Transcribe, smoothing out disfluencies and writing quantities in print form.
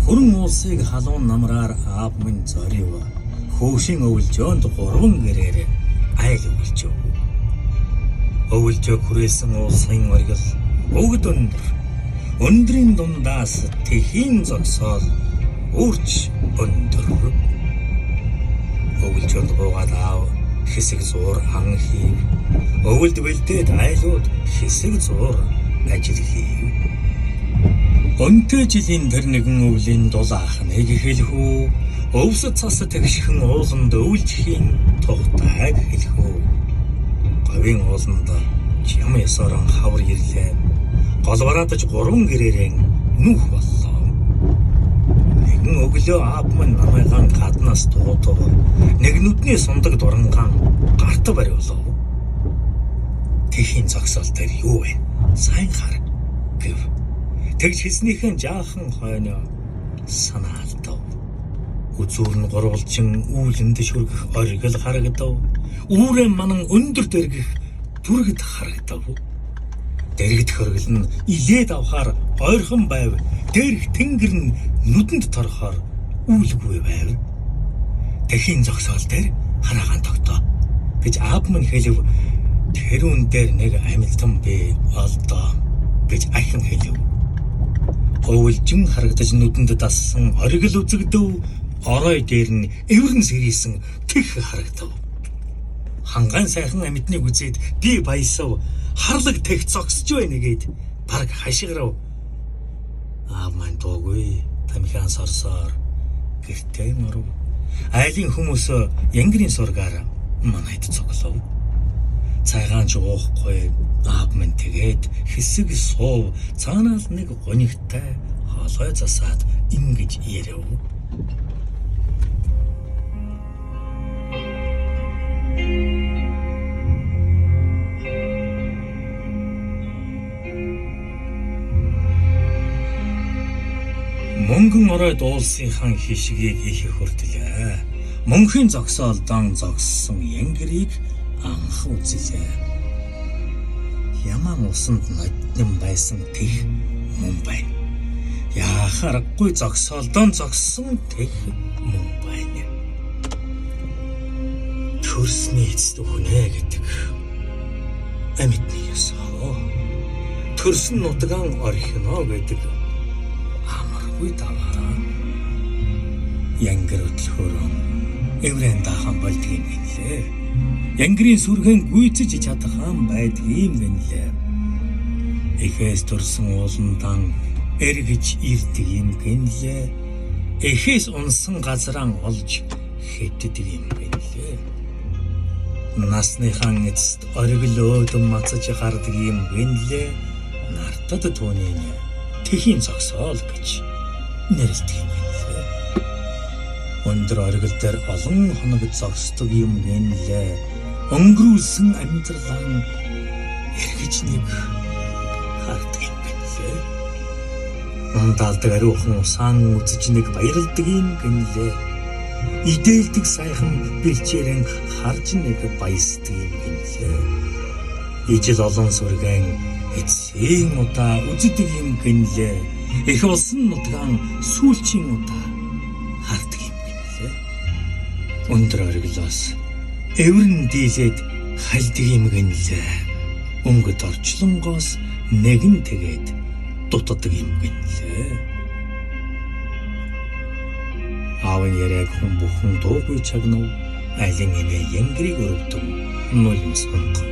Хүрэн улсыг халуун намраар аав минь зорив. Хөөшин өвөлжөөнд 3 гэрээр айл өвөлжөө. Өвөлжөө хүрээсэн улсын оргил бүгд өндөр. Өндрийн дундаас тэхийн зогсоол үрч өндөр. Өвөлжөөнд буугаад аав хэсэг зуур ан хийв. Өвөлд бэлдээд айлууд хэсэг зуур ажил хийв. Өнтөө жилийн тэр нэгэн өвлийн дулаах нэг хэлхүү. Өвсөд цас тэгшхэн ууланд өвлжхийн тухтайг хэлхүү. Говийн ууланд чам ясаран хавар ирлээ. Голвараадаж 3 гэрээрэн нүх боллоо. Нэгэн өглөө аав минь намайгаан гаднаас дуутав. Нэг нүдний сундаг дуранган гарт бариулав. Тэхийн зогсоол дээр юу вэ? Сайн хар гэв. Тэгж хэлснийхэн жаахан хойно санаалтав. Үзүүр нь гурвалжин үүлэнд шүргэх оргил харагдав. Үүрээ манан өндөр дэргэх бүргэд харагдав. Дэргэд хөргөл нь илээд авахаар ойрхон байв. Дээрх тэнгэр нь нүдэнд торохоор үүлгүй байв. Тэхийн зогсоол дээр хараагаан тогтоо гэж аав минь хэлв. Тэр үн дээр нэг амилтан бий олдоо гэж ахин хэлв. Өвөлжин харагдаж нүдэнд дассан оргил үзэгдэв. Орой дээр нь эвэрн сэрийсэн тэг харагдав. Хангайн сайхан амьтныг үзээд би баясав. Харлаг тех зогсож байна гэд бараг хашгирав. Аав маань дуугүй тамхиан сорсоор гэртээ мөрөв. Айлын хүмүүс янгирийн сургаар манайд цуглав. Цайгаанч уухгүй аав минь тэгээд хэсэг суув. Цаанаас нэг гонигтай хоолой засаад ингэж ирэв. Мөнгөн орой дуулсынхан хишгийг их хүртлээ. Мөнхийн зогсоолдон зогссон янгирийг анх үзлээ. Яман усанд ноддон байсан тех мөн байна. Яхарахгүй зогсоолдон зогссон тех мөн байна. Төрсний эцэд хүнэ гэдэг амьтны ёсоо. Төрсөн нутгаан орхино гэдэг амаргүй даваа. Янгир өтлөхөрөн эврэн дахан болдгийг гэлээ. Янгирийн сүргэн гүйцэж чадхан байдгийг гэнлээ. Эхээс төрсөн ууландан эргэж ирдэг юм гэнлээ. Эхээс унсан газраа олж хэтдэг юм гэнлээ. Насныхан эцэст оргил өөдөн мацаж гардаг юм гэнлээ. Нартад түүнийг тэхийн зогсоол гэж нэрлэдэг юм гэнлээ. Өндөр оргил дээр олон хоног зогсдог юм гэнлээ. Өнгөрүүлсэн амьдралаа эргэж нэг хардаг юм гэнлээ. Ундалдаг ариухан усан үзэж нэг баярлдаг юм гэнлээ. Идээлдэг сайхан бэлчээрэн харж нэг баясдаг юм гэнлээ. Ижил олон сүргэн эцсийн удаа үздэг юм гэнлээ. Их болсон нутгаан сүүлчийн удаа хардаг юм гэнлээ. Өндөр оргилоос эврэн дийлээд хальдаг юм гэнлээ. Өнгөд орчлонгоос нэгэн тэгээд дутдаг юм гэнлээ. Аавын яриаг хүн бүхэн дуугүй чагнав. Айлын эмээ янгирийг өрөвдөн нулимс унах.